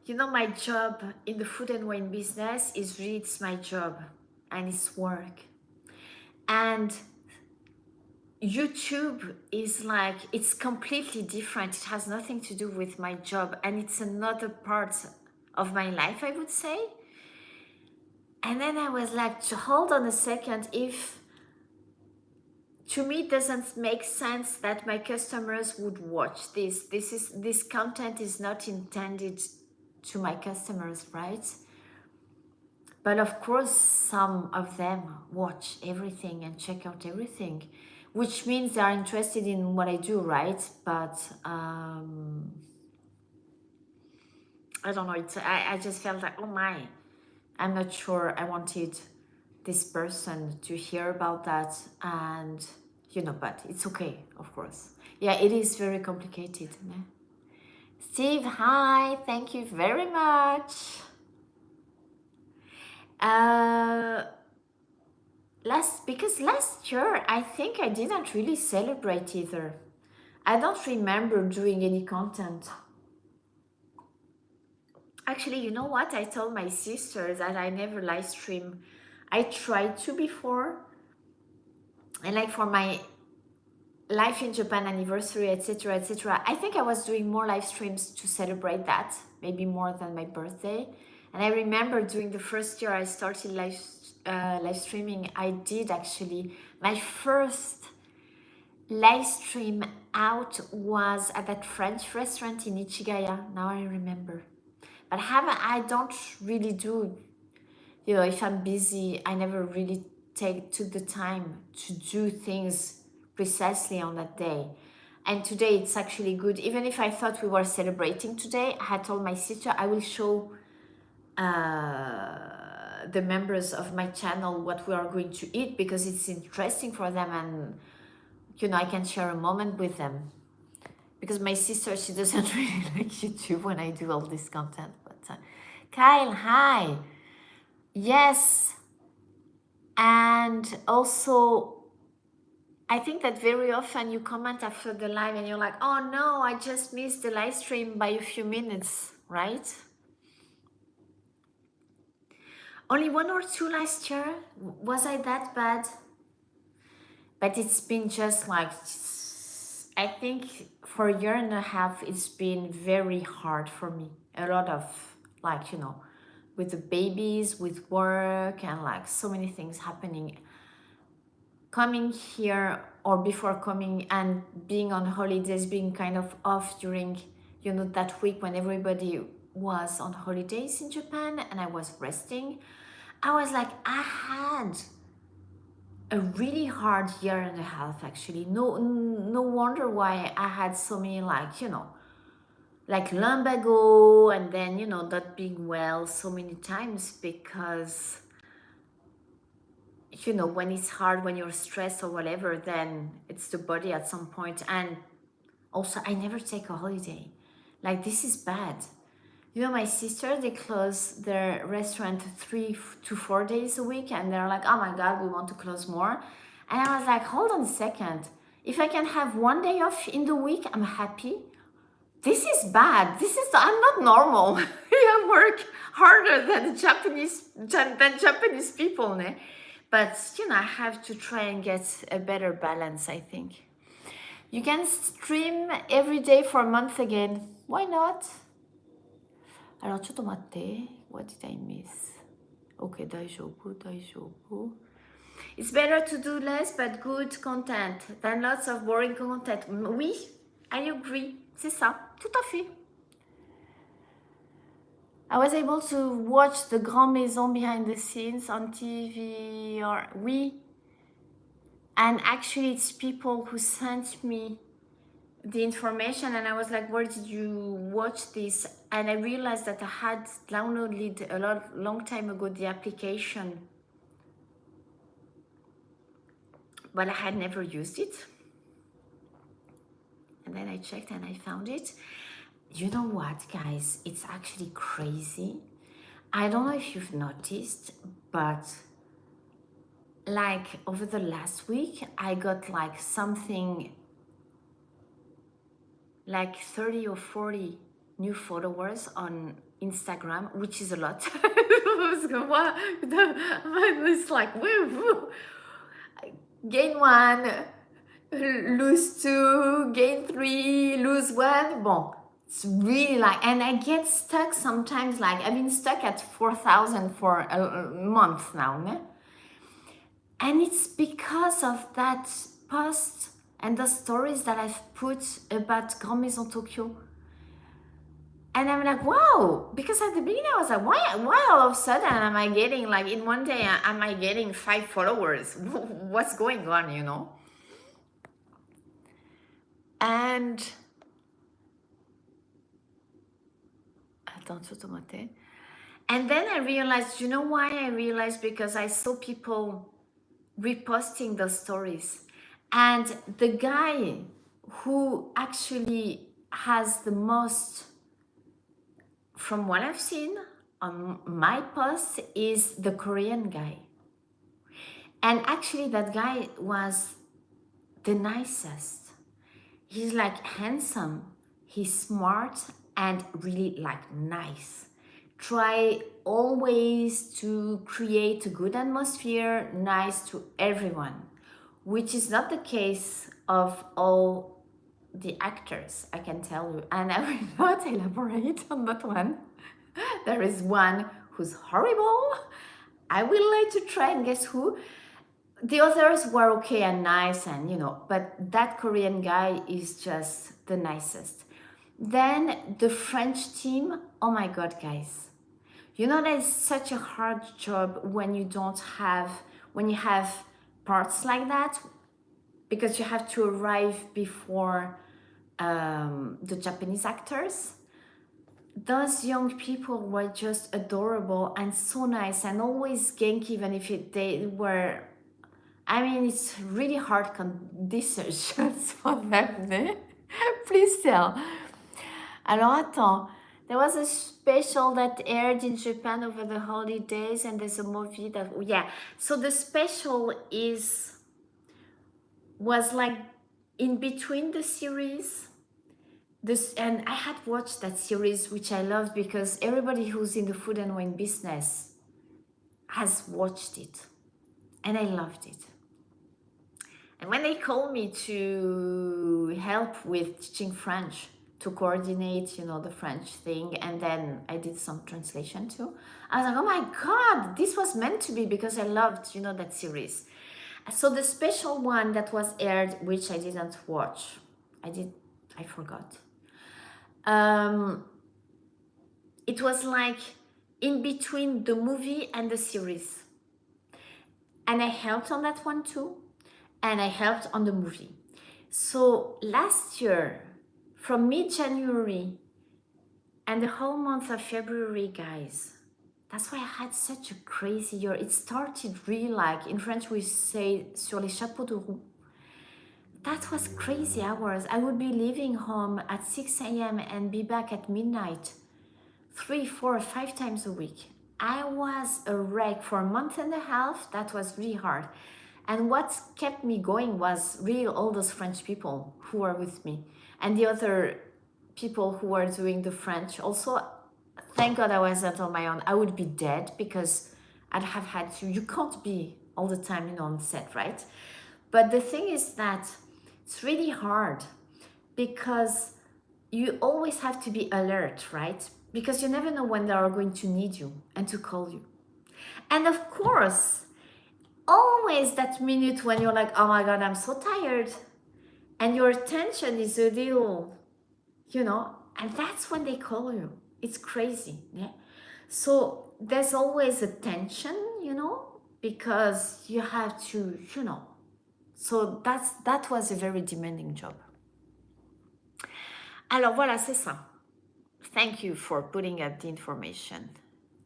my job in the food and wine business is really, it's my job and it's work. And YouTube is like, it's completely different. It has nothing to do with my job, and it's another part of my life, I would say. And then I was like, hold on a second, if to me it doesn't make sense that my customers would watch this. This content is not intended to my customers, right? But of course, some of them watch everything and check out everything, which means they are interested in what I do, right? But I don't know. I just felt like, oh my, I'm not sure I wanted this person to hear about that, and but it's okay, of course. Yeah, it is very complicated. Steve, hi, thank you very much. Because last year I think I didn't really celebrate either. I don't remember doing any content. Actually, you know what? I told my sister that I never live stream. I tried to before, and like for my life in Japan anniversary, etc., I think I was doing more live streams to celebrate that, maybe more than my birthday. And I remember during the first year I started live streaming, I did actually, my first live stream out was at that French restaurant in Ichigaya. Now I remember. But I don't really do, if I'm busy, I never really took the time to do things precisely on that day. And today it's actually good. Even if I thought we were celebrating today, I had told my sister I will show the members of my channel what we are going to eat, because it's interesting for them, and I can share a moment with them. Because my sister, she doesn't really like YouTube when I do all this content. But Kyle, hi. Yes. And also, I think that very often you comment after the live and you're like, oh no, I just missed the live stream by a few minutes, right? Only 1 or 2 last year? Was I that bad? But it's been just like, I think for a year and a half, it's been very hard for me. A lot of like, with the babies, with work, and like so many things happening. Coming here, or before coming and being on holidays, being kind of off during, that week when everybody was on holidays in Japan and I was resting, I was like, I had a really hard year and a half, actually. No wonder why I had so many, like, like lumbago, and then, not being well so many times, because, when it's hard, when you're stressed or whatever, then it's the body at some point. And also, I never take a holiday. Like, this is bad. My sister, they close their restaurant 3 to 4 days a week, and they're like, oh my God, we want to close more. And I was like, hold on a second. If I can have 1 day off in the week, I'm happy. this is bad. I'm not normal. I work harder than Japanese people, ne? But I have to try and get a better balance, I think. You can stream every day for a month again. Why not? Alors, ちょっと待って. What did I miss? Okay, 大丈夫, 大丈夫. It's better to do less but good content than lots of boring content. Oui, I agree. C'est ça, tout à fait. I was able to watch the Grand Maison behind the scenes on TV or oui. And actually it's people who sent me the information and I was like, where did you watch this? And I realized that I had downloaded long time ago the application, but I had never used it. And then I checked and I found it. You know what, guys? It's actually crazy. I don't know if you've noticed, but like over the last week, I got like something like 30 or 40 new followers on Instagram, which is a lot. It's like, woo, gain 1, lose 2, gain 3, lose 1. Bon, it's really like, and I get stuck sometimes, like I've been stuck at 4,000 for a month now, né? And it's because of that post and the stories that I've put about Grand Maison Tokyo. And I'm like, wow, because at the beginning I was like, why all of a sudden am I getting, like in one day, am I getting 5 followers? What's going on, you know? And and then I realized, you know why I realized? Because I saw people reposting the stories. And the guy who actually has the most, from what I've seen on my post, is the Korean guy. And actually that guy was the nicest. He's like handsome, he's smart, and really like nice. Try always to create a good atmosphere, nice to everyone, which is not the case of all the actors, I can tell you. And I will not elaborate on that one. There is one who's horrible. I will let you try and guess who. The others were okay and nice and, but that Korean guy is just the nicest. Then the French team, oh my God, guys. That is such a hard job when you have parts like that, because you have to arrive before the Japanese actors. Those young people were just adorable and so nice and always genki, even if they were, it's really hard conditions for them. Eh? Please tell. Alors attends, there was a special that aired in Japan over the holidays, and there's a movie that, so the special was like in between the series. And I had watched that series, which I loved because everybody who's in the food and wine business has watched it, and I loved it. And when they called me to help with teaching French, to coordinate, the French thing, and then I did some translation too, I was like, oh my God, this was meant to be, because I loved, that series. So the special one that was aired, which I didn't watch, I forgot. It was like in between the movie and the series. And I helped on that one too. And I helped on the movie. So last year, from mid-January and the whole month of February, guys, that's why I had such a crazy year. It started really like, in French we say, sur les chapeaux de roue. That was crazy hours. I would be leaving home at 6 a.m. and be back at midnight 3, 4, 5 times a week. I was a wreck for a month and a half. That was really hard. And what kept me going was really all those French people who were with me, and the other people who are doing the French. Also, thank God I wasn't on my own. I would be dead because I'd have had to. You can't be all the time, on set, right? But the thing is that it's really hard because you always have to be alert, right? Because you never know when they are going to need you and to call you. And of course, always that minute when you're like, oh my God, I'm so tired. And your attention is a little, and that's when they call you. It's crazy. Yeah. So there's always a tension, because you have to, So that was a very demanding job. Alors voilà, c'est ça. Thank you for putting up the information,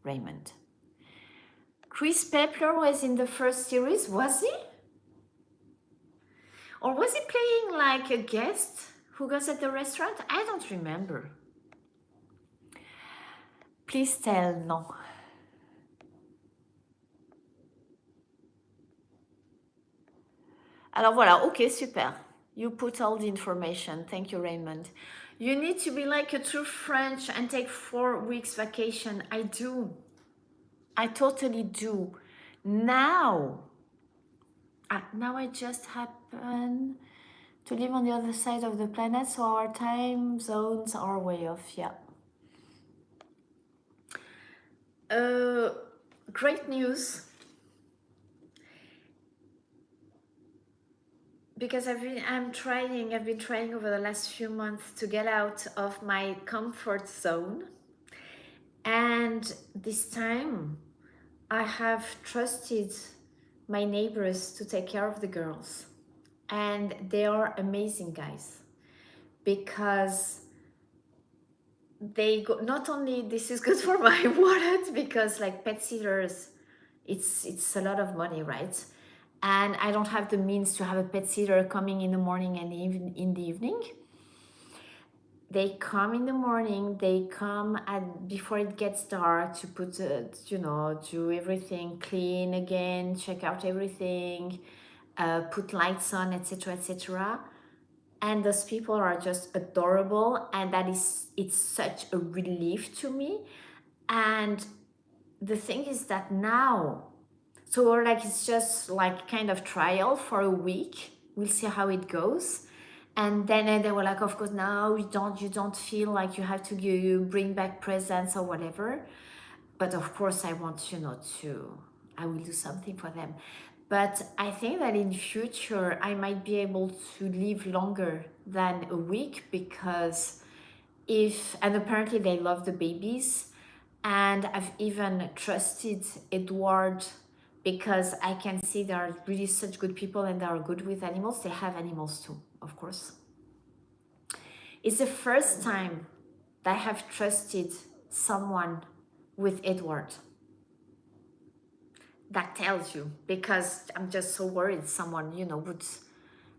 Raymond. Chris Pepler was in the first series, was he? Or was he playing like a guest who goes at the restaurant? I don't remember. Please tell no. Alors voilà, ok, super. You put all the information. Thank you, Raymond. You need to be like a true French and take 4 weeks vacation. I do. I totally do. Now I just happen to live on the other side of the planet, so our time zones are way off, yeah. Great news. Because I've been trying over the last few months to get out of my comfort zone. And this time I have trusted my neighbors to take care of the girls. And they are amazing guys, because they go, not only this is good for my wallet, because like pet sitters, it's a lot of money, right? And I don't have the means to have a pet sitter coming in the morning and even in the evening. They come in the morning, they come before it gets dark to put, do everything, clean again, check out everything, put lights on, etc., etc. And those people are just adorable, and it's such a relief to me. And the thing is that now, so we're like, it's just like kind of trial for a week. We'll see how it goes. And then they were like, of course, now you don't feel like you have to bring back presents or whatever. But of course, I want, I will do something for them. But I think that in future, I might be able to live longer than a week, because and apparently they love the babies. And I've even trusted Edward, because I can see they are really such good people and they are good with animals. They have animals too, of course. It's the first time that I have trusted someone with Edward. That tells you, because I'm just so worried someone, would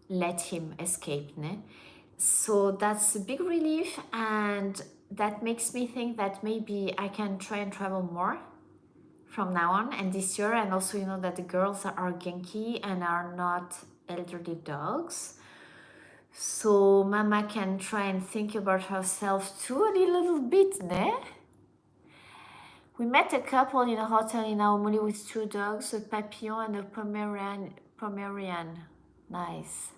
let him escape. Ne? So that's a big relief, and that makes me think that maybe I can try and travel more from now on and this year. And also, that the girls are Genki and are not elderly dogs. So Mama can try and think about herself too a little bit, ne? We met a couple in a hotel in Aomori with 2 dogs, a Papillon and a Pomeranian. Nice.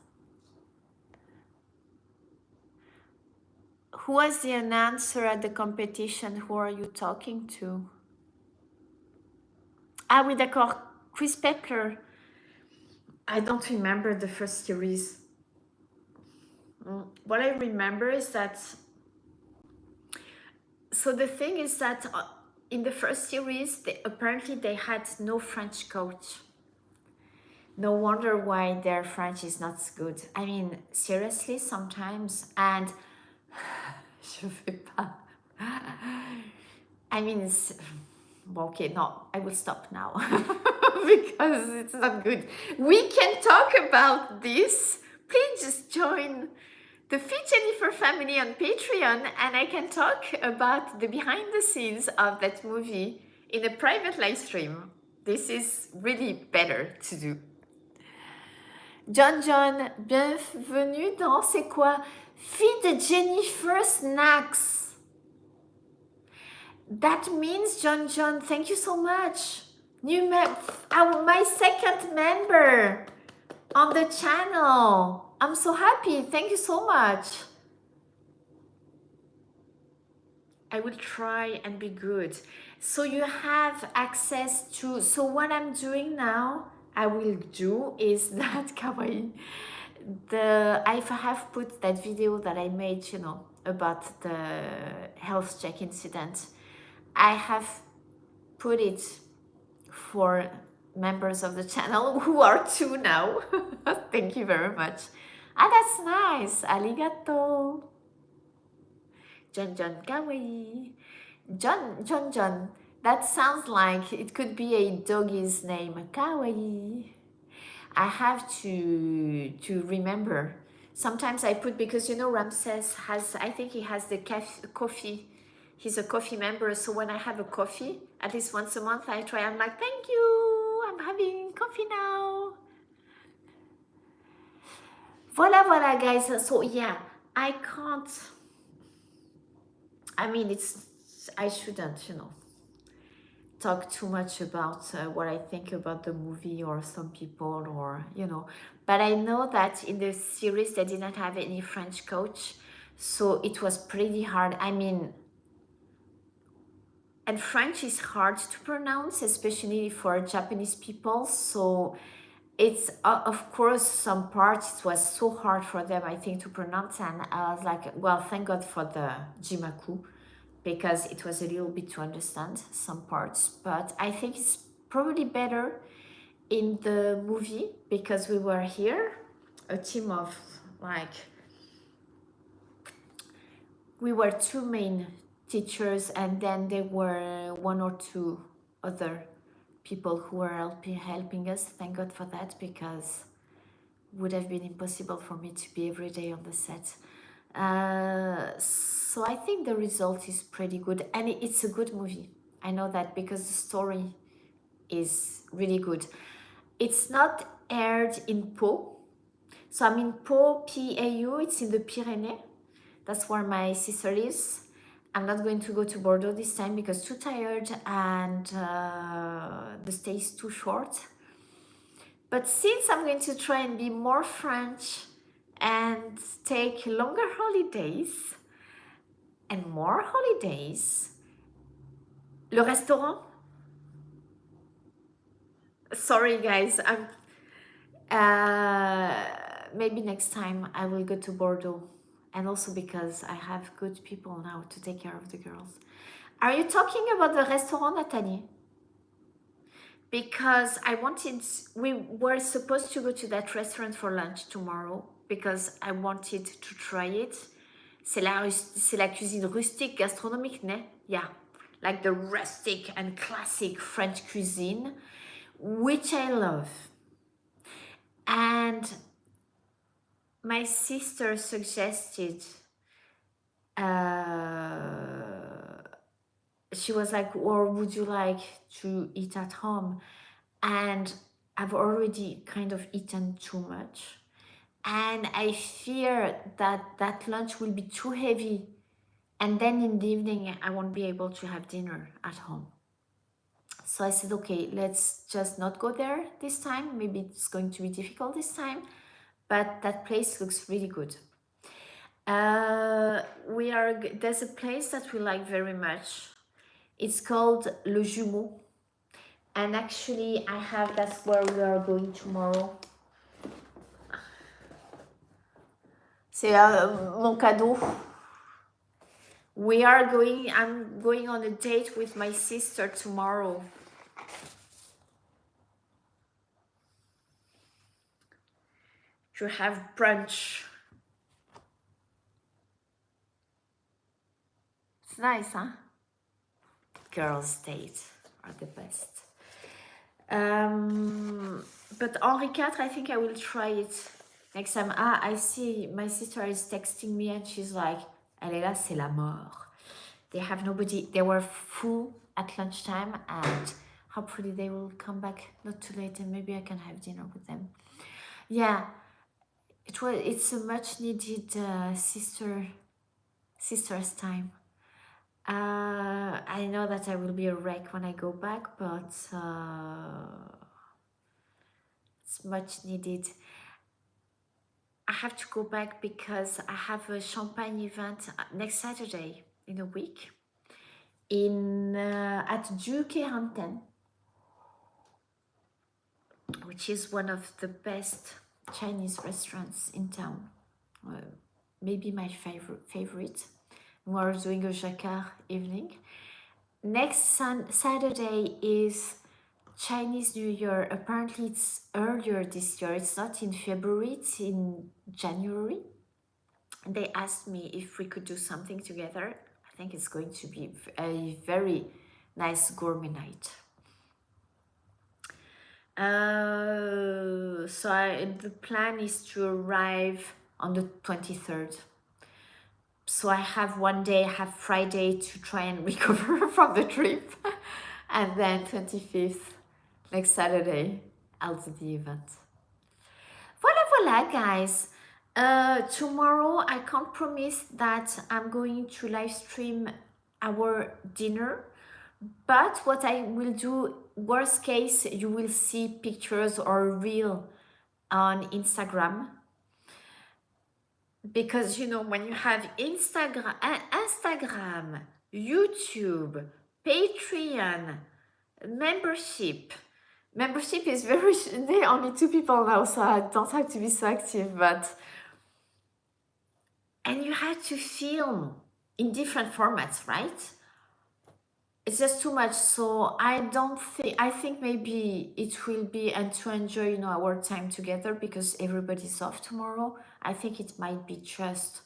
Who was the announcer at the competition? Who are you talking to? Ah oui, d'accord. Chris Pepler. I don't remember the first series. What I remember is that... So the thing is that in the first series, apparently they had no French coach. No wonder why their French is not good. I mean, seriously, sometimes, and je fais pas. I mean, okay, no, I will stop now because it's not good. We can talk about this. Please just join the Fit Jennifer family on Patreon, and I can talk about the behind the scenes of that movie in a private live stream. This is really better to do. John, bienvenue dans C'est quoi? Feed Jennifer snacks. That means John, thank you so much. My second member on the channel. I'm so happy. Thank you so much. I will try and be good. So you have access to, so what I'm doing now, I will do is that kawaii. I have put that video that I made, you know, about the health check incident. I have put it for members of the channel who are 2 now. Thank you very much. Ah, that's nice. Arigato. John kawaii. John. That sounds like it could be a doggy's name. Kawaii. I have to remember. Sometimes I put, because you know Ramses has, I think he has the coffee. He's a coffee member, so when I have a coffee, at least once a month, I'm like, thank you, I'm having coffee now. Voila, guys. So yeah, I can't, I mean, I shouldn't, you know, talk too much about what I think about the movie or some people, or, you know, but I know that in the series they didn't have any French coach, so it was pretty hard. I mean, and French is hard to pronounce, especially for Japanese people, so it's of course some parts it was so hard for them, I think, to pronounce, and I was like, well, thank God for the jimaku, because it was a little bit to understand some parts, but I think it's probably better in the movie, because we were here a team of, like, we were 2 main teachers, and then there were 1 or 2 other people who were helping us. Thank God for that, because it would have been impossible for me to be every day on the set. So I think the result is pretty good, and it's a good movie. I know that because the story is really good. It's not aired in Pau. So I'm in Pau, P-A-U, it's in the Pyrenees. That's where my sister lives. I'm not going to go to Bordeaux this time because too tired, and the stay is too short. But since I'm going to try and be more French and take longer holidays and more holidays, le restaurant? Sorry guys, maybe next time I will go to Bordeaux. And also because I have good people now to take care of the girls. Are you talking about the restaurant, Nathalie? Because we were supposed to go to that restaurant for lunch tomorrow, because I wanted to try it. C'est la cuisine rustique gastronomique, ne? Yeah, like the rustic and classic French cuisine, which I love. And my sister suggested, she was like, or would you like to eat at home? And I've already kind of eaten too much. And I fear that lunch will be too heavy. And then in the evening, I won't be able to have dinner at home. So I said, okay, let's just not go there this time. Maybe it's going to be difficult this time, but that place looks really good. There's a place that we like very much. It's called Le Jumeau. And actually, that's where we are going tomorrow. C'est mon cadeau. I'm going on a date with my sister tomorrow. To have brunch. It's nice, huh? Girls' dates are the best. But Henri IV, I think I will try it next time. I see my sister is texting me and she's like, elle est là, c'est la mort. They have nobody. They were full at lunchtime, and hopefully they will come back not too late, and maybe I can have dinner with them. Yeah, it's a much needed sister's time. I know that I will be a wreck when I go back, but it's much needed. I have to go back because I have a champagne event next Saturday in a week in at Duke-Ranten, which is one of the best Chinese restaurants in town. Maybe my favorite. We're doing a jacquard evening. Next Saturday is Chinese New Year. Apparently it's earlier this year. It's not in February, it's in January. And they asked me if we could do something together. I think it's going to be a very nice gourmet night. The plan is to arrive on the 23rd. So I have one day, I have Friday to try and recover from the trip. And then 25th, next Saturday, I'll do the event. Voila, guys. Tomorrow, I can't promise that I'm going to live stream our dinner. But what I will do, worst case, you will see pictures or reel on Instagram. Because, you know, when you have Instagram, YouTube, Patreon, membership is very, there are only 2 people now, so I don't have to be so active, and you have to film in different formats, right? It's just too much, so I think maybe it will be, and to enjoy, you know, our time together, because everybody's off tomorrow, I think it might be just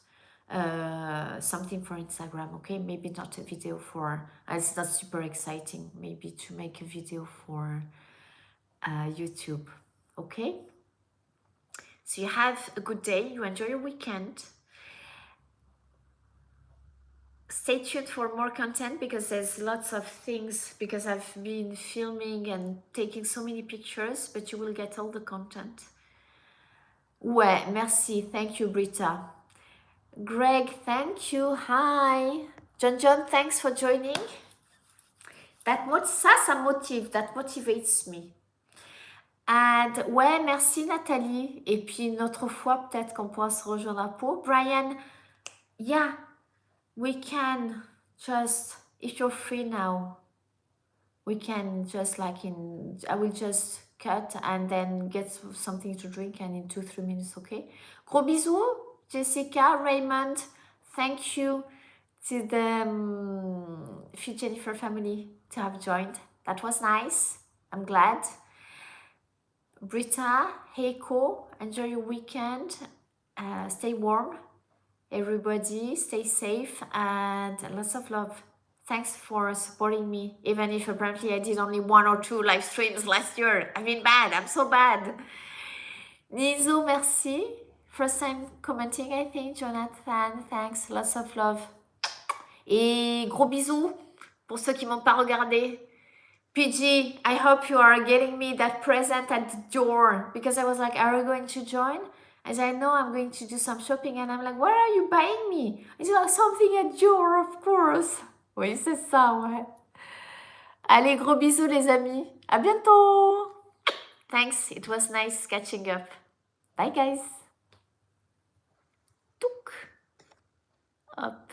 something for Instagram, okay? Maybe not a video for, it's not super exciting, maybe to make a video for YouTube, okay? So you have a good day, you enjoy your weekend. Stay tuned for more content, because there's lots of things, because I've been filming and taking so many pictures, but you will get all the content. Ouais, merci, thank you, Britta. Greg, thank you, hi. John, thanks for joining. Ça motive, that motivates me. And ouais, merci Nathalie. Et puis une autre fois, peut-être qu'on pourra se rejoindre à Pau. Brian, yeah, we can just, if you're free now, we can just I will just cut and then get something to drink, and in 2-3 minutes, okay? Gros bisous, Jessica, Raymond, thank you to the Fit Jennifer family to have joined. That was nice, I'm glad. Britta, Heiko, enjoy your weekend, stay warm, everybody, stay safe, and lots of love. Thanks for supporting me, even if apparently I did only 1 or 2 live streams last year. I mean, bad, I'm so bad. Nizo, merci. First time commenting, I think. Jonathan, thanks, lots of love. Et gros bisous pour ceux qui m'ont pas regardé. PG, I hope you are getting me that present at the door, because I was like, are you going to join? I said, no, I'm going to do some shopping, and I'm like, what are you buying me? It's like, something at door, of course. Oui, c'est ça, ouais. Allez, gros bisous les amis. À bientôt. Thanks, it was nice catching up. Bye guys. Touk. Hop.